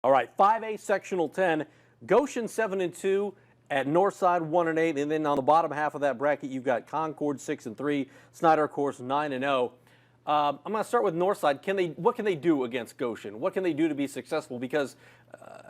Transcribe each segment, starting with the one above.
All right, 5A sectional 10, Goshen 7-2, at Northside 1-8, and then on the bottom half of that bracket you've got Concord 6-3, Snyder of course 9-0. I'm going to start with Northside. What can they do against Goshen? What can they do to be successful? Because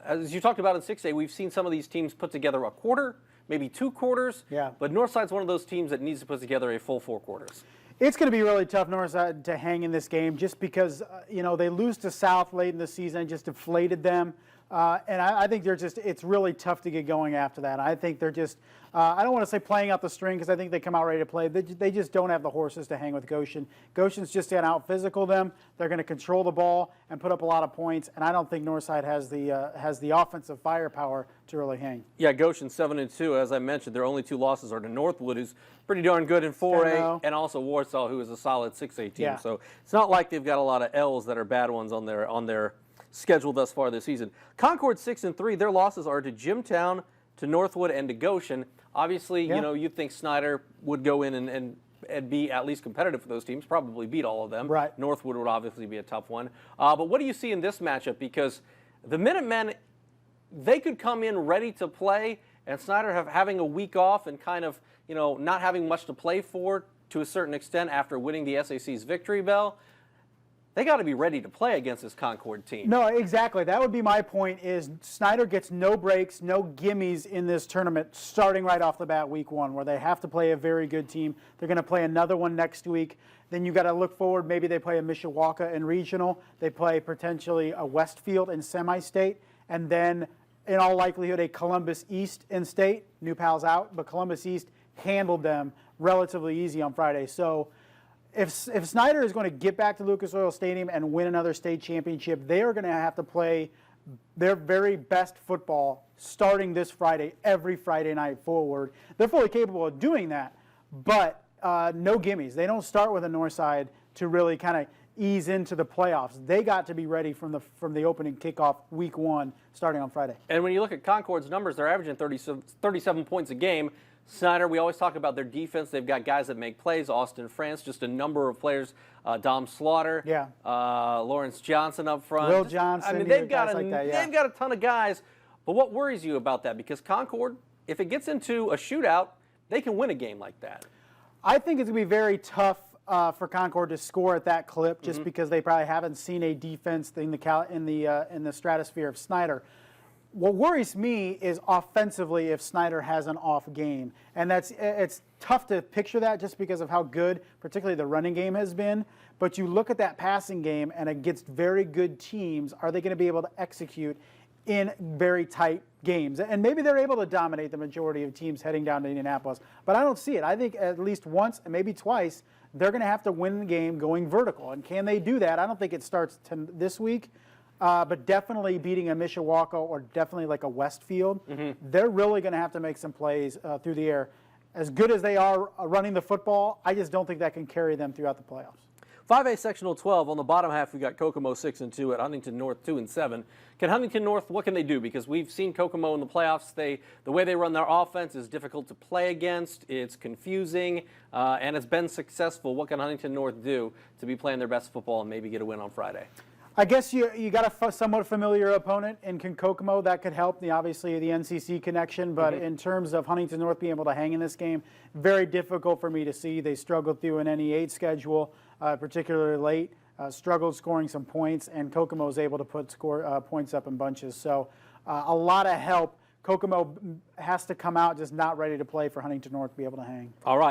as you talked about in 6A, we've seen some of these teams put together a quarter, maybe 2 quarters. Yeah. But Northside's one of those teams that needs to put together a full 4 quarters. It's going to be really tough, Northside, to hang in this game just because, they lose to South late in the season, just deflated them. And I think it's really tough to get going after that. I think they're just, I don't want to say playing out the string because I think they come out ready to play. They just don't have the horses to hang with Goshen. Goshen's just going to out-physical them. They're going to control the ball and put up a lot of points. And I don't think Northside has the offensive firepower to really hang. Yeah, Goshen 7-2. As I mentioned, their only 2 losses are to Northwood, who's pretty darn good in 4A, and also Warsaw, who is a solid 6A team. Yeah. So it's not like they've got a lot of L's that are bad ones on their schedule thus far this season. Concord 6-3. Their losses are to Jimtown, to Northwood, and to Goshen. Obviously, yeah. You'd think Snyder would go in and be at least competitive for those teams, probably beat all of them. Right. Northwood would obviously be a tough one. But what do you see in this matchup? Because the Minutemen, they could come in ready to play, and Snyder having a week off and kind of, not having much to play for to a certain extent after winning the SAC's victory bell. They got to be ready to play against this Concord team. No, exactly. That would be my point is Snyder gets no breaks, no gimmies in this tournament starting right off the bat week 1 where they have to play a very good team. They're going to play another one next week. Then you got to look forward. Maybe they play a Mishawaka in regional. They play potentially a Westfield in semi-state. And then in all likelihood a Columbus East in state. New Pal's out, but Columbus East handled them relatively easy on Friday. So if Snyder is going to get back to Lucas Oil Stadium and win another state championship, they are going to have to play their very best football starting this Friday, every Friday night forward. They're fully capable of doing that, but no gimmies. They don't start with a Northside to really kind of ease into the playoffs. They got to be ready from the opening kickoff week 1 starting on Friday. And when you look at Concord's numbers, they're averaging 37 points a game. Snyder, we always talk about their defense. They've got guys that make plays. Austin France, just a number of players. Dom Slaughter, yeah. Lawrence Johnson up front. Will Johnson. I mean, they've got they've got a ton of guys. But what worries you about that? Because Concord, if it gets into a shootout, they can win a game like that. I think it's going to be very tough for Concord to score at that clip, just because they probably haven't seen a defense in the stratosphere of Snyder. What worries me is offensively if Snyder has an off game. And it's tough to picture that just because of how good, particularly the running game has been. But you look at that passing game and against very good teams, are they going to be able to execute in very tight games? And maybe they're able to dominate the majority of teams heading down to Indianapolis. But I don't see it. I think at least once and maybe twice, they're going to have to win the game going vertical. And can they do that? I don't think it starts this week. But definitely beating a Mishawaka or definitely like a Westfield, they're really going to have to make some plays through the air. As good as they are running the football, I just don't think that can carry them throughout the playoffs. 5A sectional 12. On the bottom half, we got Kokomo 6-2 at Huntington North 2-7. Can Huntington North? What can they do? Because we've seen Kokomo in the playoffs. The way they run their offense is difficult to play against. It's confusing, and it's been successful. What can Huntington North do to be playing their best football and maybe get a win on Friday? I guess you got a somewhat familiar opponent in Kokomo. That could help, obviously, the NCC connection. But in terms of Huntington North being able to hang in this game, very difficult for me to see. They struggled through an NE8 schedule, particularly late, struggled scoring some points, and Kokomo was able to put points up in bunches. So a lot of help. Kokomo has to come out just not ready to play for Huntington North to be able to hang. All right.